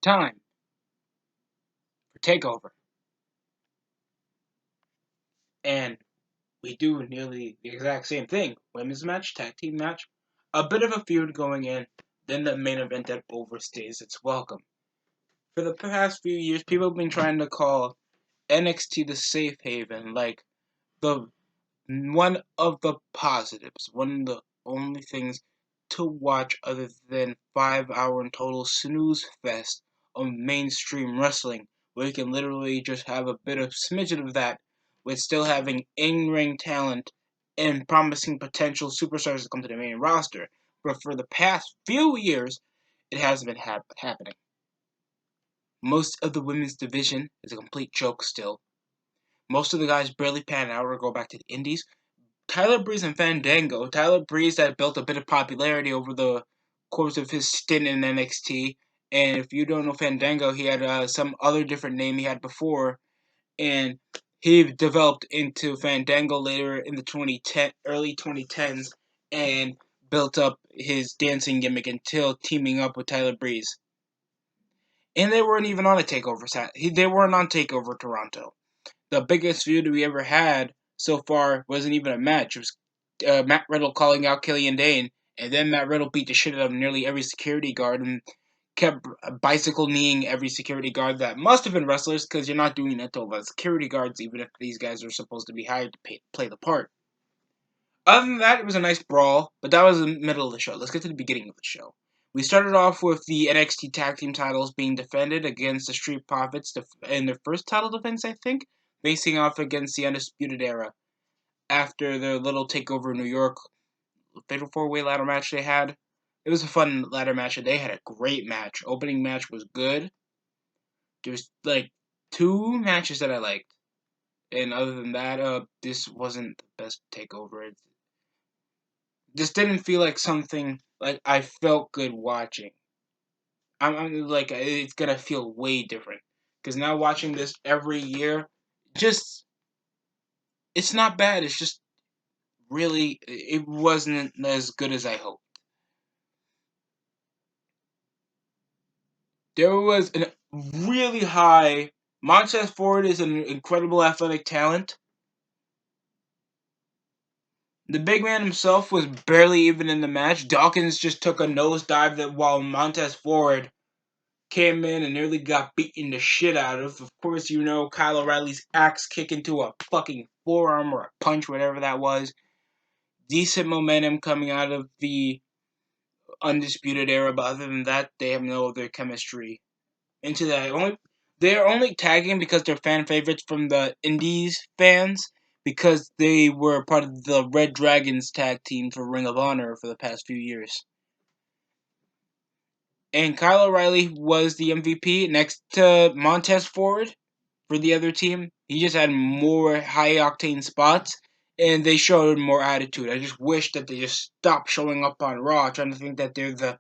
time for TakeOver. And we do nearly the exact same thing. Women's match, tag team match, a bit of a feud going in, then the main event that overstays its welcome. For the past few years, people have been trying to call NXT the safe haven, like the one of the positives, one of the only things to watch other than 5 hour in total snooze fest of mainstream wrestling, where you can literally just have a bit of smidgen of that with still having in-ring talent and promising potential superstars to come to the main roster. But for the past few years, it hasn't been happening. Most of the women's division is a complete joke still. Most of the guys barely pan out or go back to the indies. Tyler Breeze and Fandango. Tyler Breeze had built a bit of popularity over the course of his stint in NXT. And if you don't know Fandango, he had some other different name he had before. And he developed into Fandango later in the early 2010s and built up his dancing gimmick until teaming up with Tyler Breeze. And they weren't even on a TakeOver set. They weren't on TakeOver Toronto. The biggest feud we ever had so far wasn't even a match. It was Matt Riddle calling out Killian Dane, and then Matt Riddle beat the shit out of nearly every security guard and kept bicycle kneeing every security guard that must have been wrestlers, because you're not doing that to all security guards, even if these guys are supposed to be hired to play the part. Other than that, it was a nice brawl, but that was the middle of the show. Let's get to the beginning of the show. We started off with the NXT Tag Team titles being defended against the Street Profits in their first title defense, I think, facing off against the Undisputed Era after their little takeover in New York fatal four-way ladder match they had. It was a fun ladder match, and they had a great match. Opening match was good. There's like two matches that I liked, and other than that, this wasn't the best takeover. This didn't feel like something like I felt good watching. I'm like it's gonna feel way different because now watching this every year, just it's not bad. It's just really it wasn't as good as I hoped. There was a really high. Montez Ford is an incredible athletic talent. The big man himself was barely even in the match. Dawkins just took a nosedive that while Montez Ford came in and nearly got beaten the shit out of. Of course, you know Kyle O'Reilly's axe kick into a fucking forearm or a punch, whatever that was. Decent momentum coming out of the Undisputed Era, but other than that, they have no other chemistry. Into that, they're only tagging because they're fan favorites from the Indies fans, because they were part of the Red Dragons tag team for Ring of Honor for the past few years. And Kyle O'Reilly was the MVP next to Montez Ford for the other team. He just had more high octane spots, and they showed more attitude. I just wish that they just stopped showing up on Raw trying to think that they're the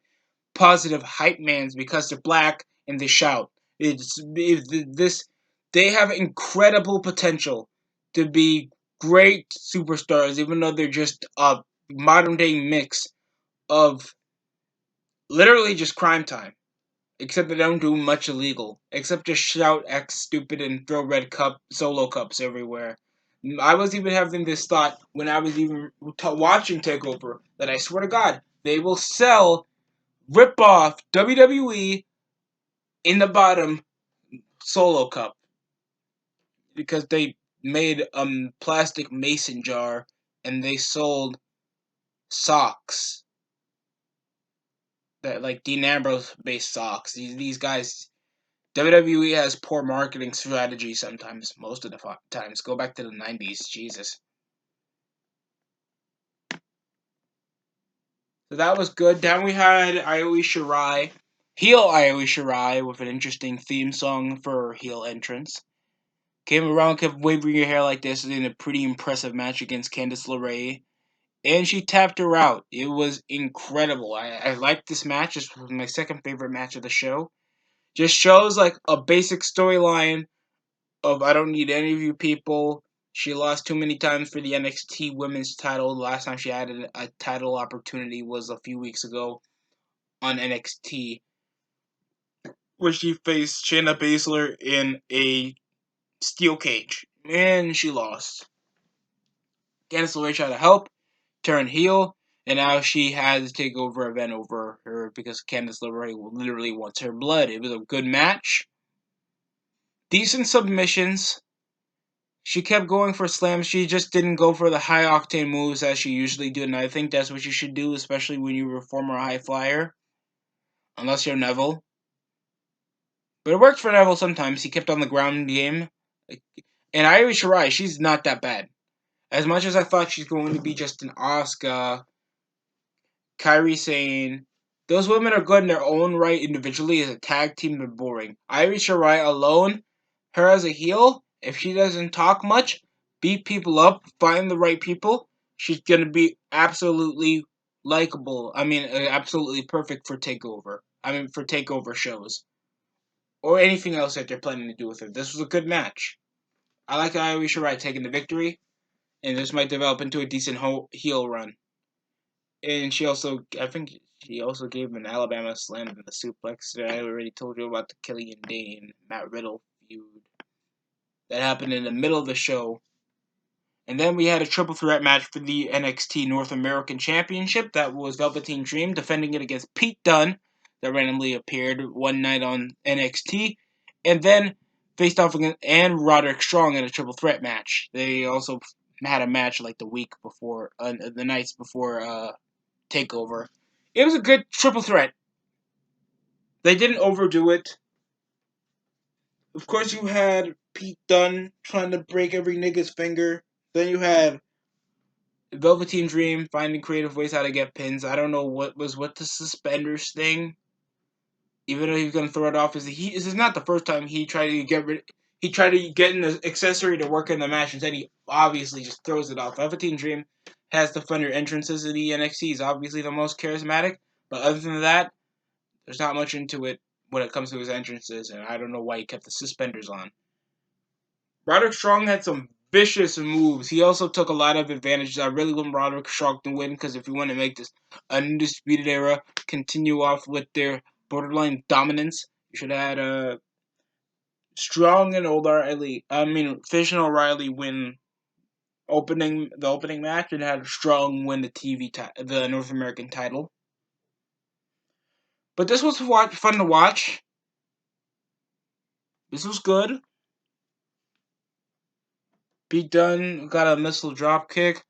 positive hype mans because they're black and they shout. They have incredible potential to be great superstars, even though they're just a modern day mix of literally just crime time. Except they don't do much illegal. Except just shout, act stupid, and throw red solo cups everywhere. I was even having this thought when I was even watching TakeOver that I swear to God, they will sell rip-off WWE in the bottom solo cup. Because they made a plastic mason jar and they sold socks. That like Dean Ambrose based socks. These guys WWE has poor marketing strategy sometimes, most of the times. Go back to the 90s, Jesus. So that was good. Then we had Io Shirai, heel Io Shirai, with an interesting theme song for her heel entrance. Came around, kept waving her hair like this in a pretty impressive match against Candice LeRae. And she tapped her out. It was incredible. I liked this match. This was my second favorite match of the show. Just shows like a basic storyline of I don't need any of you people. She lost too many times for the NXT Women's title. The last time she had a title opportunity was a few weeks ago on NXT. where she faced Shayna Baszler in a steel cage, and she lost. Candice LeRae tried to help, turn heel, and now she has a takeover event over her because Candice LeRae literally wants her blood. It was a good match. Decent submissions. She kept going for slams. She just didn't go for the high octane moves as she usually do, and I think that's what you should do, especially when you're a former high flyer. Unless you're Neville. But it worked for Neville sometimes. He kept on the ground game. And Irish Shirai, she's not that bad. As much as I thought she's going to be just an Asuka, Kairi Sane, those women are good in their own right individually. As a tag team, they're boring. Irish Shirai alone, her as a heel, if she doesn't talk much, beat people up, find the right people, she's going to be absolutely likable. Absolutely perfect for TakeOver. For TakeOver shows. Or anything else that they're planning to do with her. This was a good match. I like Irish Shirai taking the victory, and this might develop into a decent heel run. And I think she also gave him an Alabama slam in the suplex. I already told you about the Killian Dane Matt Riddle feud that happened in the middle of the show. And then we had a triple threat match for the NXT North American Championship. That was Velveteen Dream defending it against Pete Dunne, that randomly appeared one night on NXT, and then faced off against and Roderick Strong in a triple threat match. They also had a match like the nights before Takeover. It was a good triple threat. They didn't overdo it. Of course, you had Pete Dunne trying to break every nigga's finger. Then you had Velveteen Dream finding creative ways how to get pins. I don't know what was with the suspenders thing. Even though he was gonna throw it off, this is not the first time he tried to get rid. He tried to get an accessory to work in the match, and then he obviously just throws it off. Velveteen Dream has the funnier entrances in the NXT. He's obviously the most charismatic, but other than that, there's not much into it when it comes to his entrances, and I don't know why he kept the suspenders on. Roderick Strong had some vicious moves. He also took a lot of advantages. I really want Roderick Strong to win because if you want to make this undisputed era continue off with their borderline dominance, you should have had Strong and Fish and O'Reilly win the opening match and had Strong win the North American title. But this was fun to watch. This was good. Pete Dunne got a missile drop kick.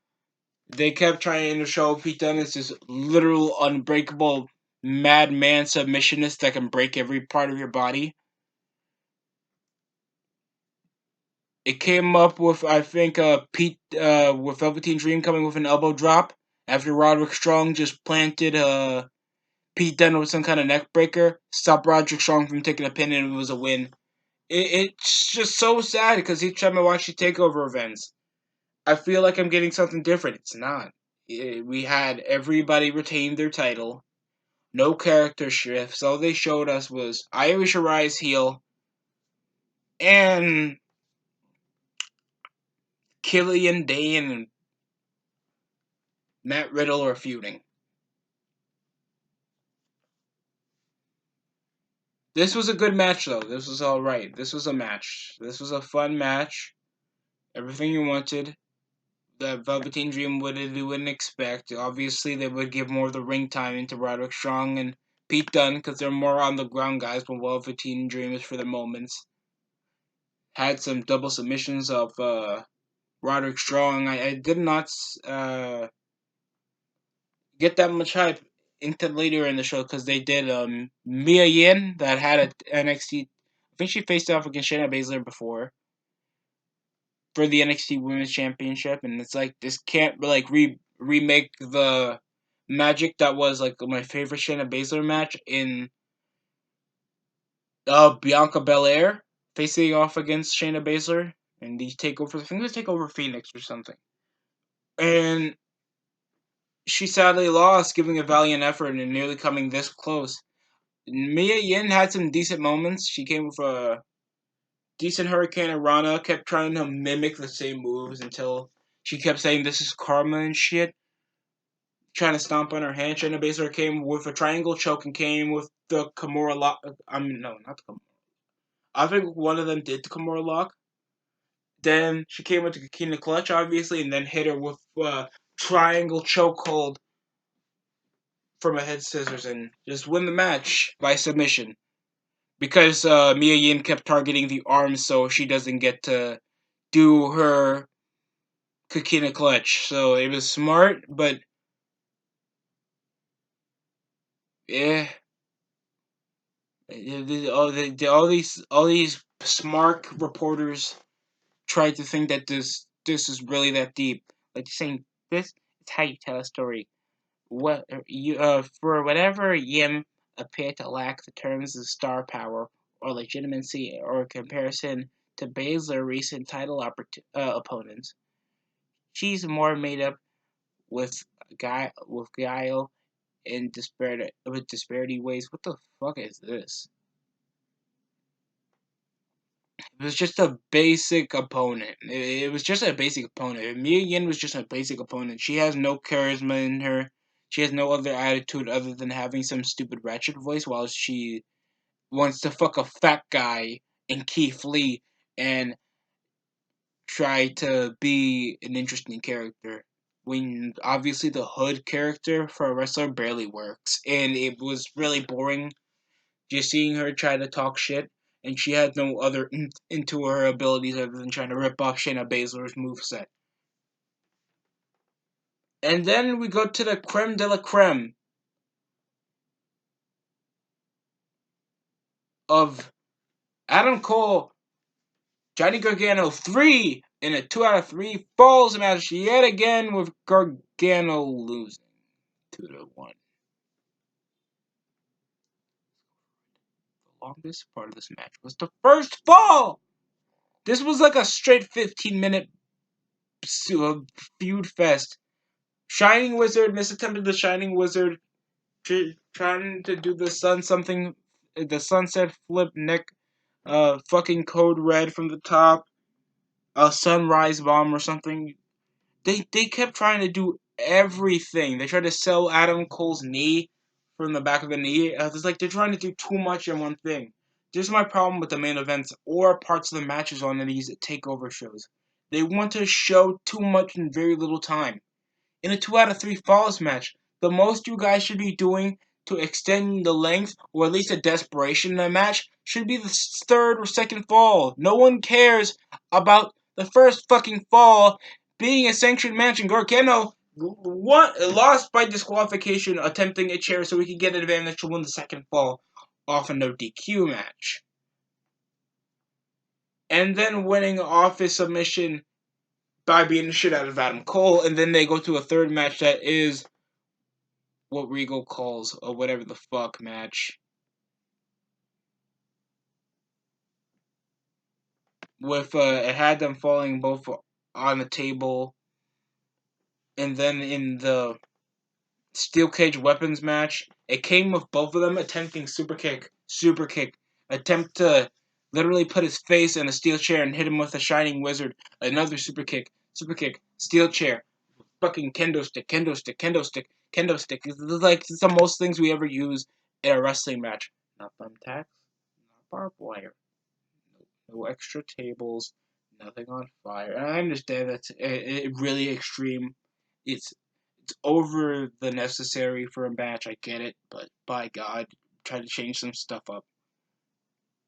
They kept trying to show Pete Dunne as this literal unbreakable madman submissionist that can break every part of your body. It came up with, I think, with Velveteen Dream coming with an elbow drop after Roderick Strong just planted Pete Dunne with some kind of neck breaker, stopped Roderick Strong from taking a pin, and it was a win. It's just so sad because each time I watch the TakeOver events, I feel like I'm getting something different. It's not. We had everybody retain their title. No character shifts. All they showed us was Irish Arai's heel and Killian Dane and Matt Riddle are feuding. This was a good match, though. This was alright. This was a match. This was a fun match. Everything you wanted. The Velveteen Dream wouldn't expect. Obviously, they would give more of the ring time into Roderick Strong and Pete Dunne because they're more on the ground guys, but Velveteen Dream is for the moments. Had some double submissions of Roderick Strong. I did not get that much hype into later in the show because they did Mia Yim that had a NXT. I think she faced off against Shayna Baszler before for the NXT Women's Championship, and it's like this can't like remake the magic that was like my favorite Shayna Baszler match in Bianca Belair facing off against Shayna Baszler and these takeovers. I think it was Takeover Phoenix or something, and she sadly lost, giving a valiant effort and nearly coming this close. Mia Yim had some decent moments. She came with a decent Hurricane Rana, kept trying to mimic the same moves until she kept saying this is karma and shit. trying to stomp on her hand. Shayna Baszler came with a triangle choke and came with the Kimura lock. I mean, no, not the Kimura. I think one of them did the Kimura lock. Then she came with the Kikina clutch, obviously, and then hit her with triangle chokehold from a head scissors and just win the match by submission. Because Mia Yim kept targeting the arms, so she doesn't get to do her Kikina clutch. So it was smart, but yeah, all these smart reporters tried to think that this is really that deep. Like saying this is how you tell a story. What you for whatever Yim appeared to lack the terms of star power or legitimacy or comparison to Baszler's recent title opponents, she's more made up with guile and disparity ways. What the fuck is this? It was just a basic opponent. It was just a basic opponent. Mia Yin was just a basic opponent. She has no charisma in her. She has no other attitude other than having some stupid ratchet voice while she wants to fuck a fat guy in Keith Lee and try to be an interesting character. When obviously the hood character for a wrestler barely works. And it was really boring just seeing her try to talk shit, and she had no other into her abilities other than trying to rip off Shayna Baszler's moveset. And then we go to the creme de la creme of Adam Cole, Johnny Gargano 3 in a 2 out of 3 falls match yet again with Gargano losing 2-1. The longest part of this match was the first fall! This was like a straight 15-minute feud fest. Shining Wizard misattempted the Shining Wizard, trying to do the the sunset flip neck, fucking code red from the top, a sunrise bomb or something. They kept trying to do everything. They tried to sell Adam Cole's knee from the back of the knee. It's like they're trying to do too much in one thing. This is my problem with the main events or parts of the matches on these takeover shows. They want to show too much in very little time. In a 2 out of 3 falls match, the most you guys should be doing to extend the length, or at least the desperation in the match, should be the third or second fall. No one cares about the first fucking fall being a sanctioned match, and Gargano lost by disqualification attempting a chair so he could get an advantage to win the second fall off a no DQ match. And then winning off his submission by beating the shit out of Adam Cole, and then they go to a third match that is what Regal calls a whatever the fuck match. With it had them falling both on the table, and then in the steel cage weapons match, it came with both of them attempting super kick, attempt to literally put his face in a steel chair and hit him with a shining wizard, another super kick, steel chair, fucking kendo stick. It's like it's the most things we ever use in a wrestling match. Not thumbtacks, not barbed wire, no extra tables, nothing on fire. And I understand that's really extreme. It's over the necessary for a match. I get it, but by God, try to change some stuff up.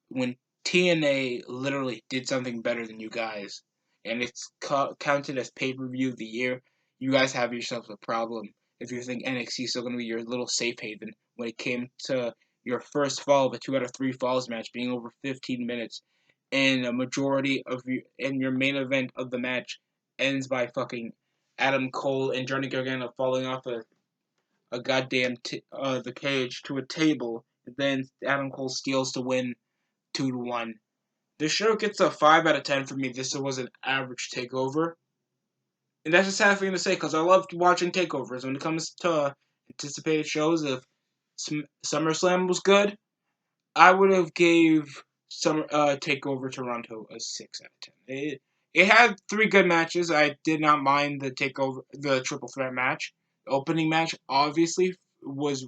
When TNA literally did something better than you guys, and it's counted as pay-per-view of the year, you guys have yourselves a problem if you think NXT is still going to be your little safe haven when it came to your first fall of a 2 out of 3 falls match being over 15 minutes, and a majority of your main event of the match ends by fucking Adam Cole and Johnny Gargano falling off a goddamn the cage to a table. Then Adam Cole steals to win 2-1. The show gets a 5 out of 10 for me. This was an average takeover. And that's a sad thing to say because I loved watching takeovers. When it comes to anticipated shows, if SummerSlam was good, I would have gave Takeover Toronto a 6 out of 10. It had 3 good matches. I did not mind the triple threat match. opening match obviously was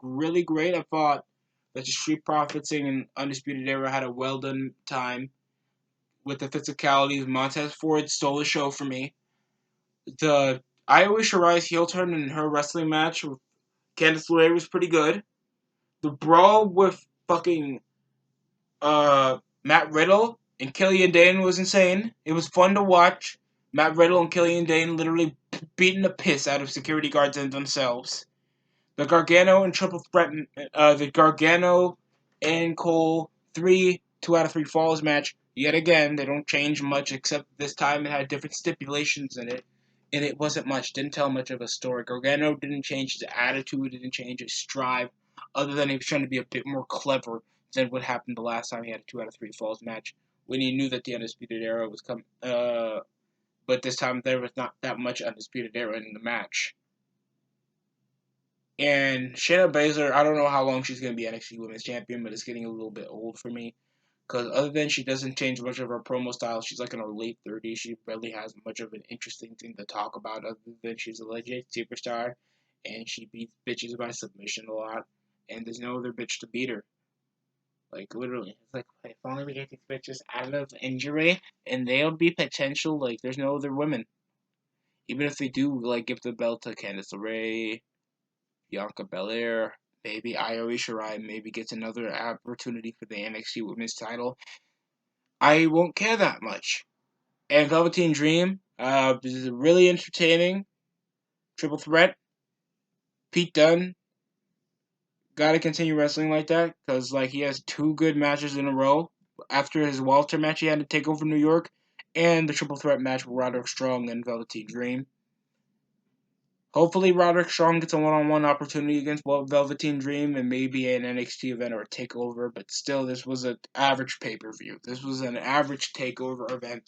really great. I thought that the Street Profits and Undisputed Era had a well done time with the physicality. Montez Ford stole the show for me. The Io Shirai's heel turn in her wrestling match with Candice LeRae was pretty good. The brawl with fucking Matt Riddle and Killian Dane was insane. It was fun to watch. Matt Riddle and Killian Dane literally beating the piss out of security guards and themselves. The Gargano and Triple Threat, the Gargano and Cole 2 out of 3 falls match. Yet again, they don't change much except this time it had different stipulations in it. And it wasn't much, didn't tell much of a story. Gargano didn't change his attitude, didn't change his strive, other than he was trying to be a bit more clever than what happened the last time he had a 2 out of 3 falls match, when he knew that the Undisputed Era was coming. But this time there was not that much Undisputed Era in the match. And Shayna Baszler, I don't know how long she's going to be NXT Women's Champion, but it's getting a little bit old for me. Because other than she doesn't change much of her promo style, she's like in her late 30s. She barely has much of an interesting thing to talk about, other than she's a legit superstar. And she beats bitches by submission a lot. And there's no other bitch to beat her. Like, literally. It's like, if only we get these bitches out of injury, and they'll be potential, like, there's no other women. Even if they do, like, give the belt to Candice LeRae, Bianca Belair, maybe Io Shirai maybe gets another opportunity for the NXT Women's title, I won't care that much. And Velveteen Dream, this is really entertaining. Triple threat. Pete Dunne, gotta continue wrestling like that, because like he has 2 good matches in a row. After his Walter match, he had to take over New York, and the triple threat match with Roderick Strong and Velveteen Dream. Hopefully, Roderick Strong gets a one-on-one opportunity against Velveteen Dream and maybe an NXT event or a takeover, but still, this was an average pay-per-view. This was an average takeover event.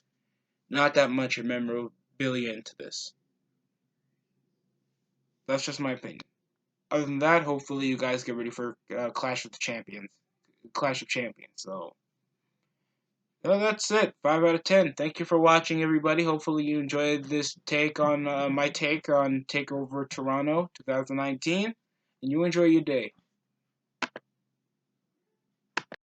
Not that much memorabilia into this. That's just my opinion. Other than that, hopefully you guys get ready for Clash of Champions. So, well, that's it. 5 out of 10. Thank you for watching, everybody. Hopefully you enjoyed this take on my take on Takeover Toronto 2019, and you enjoy your day.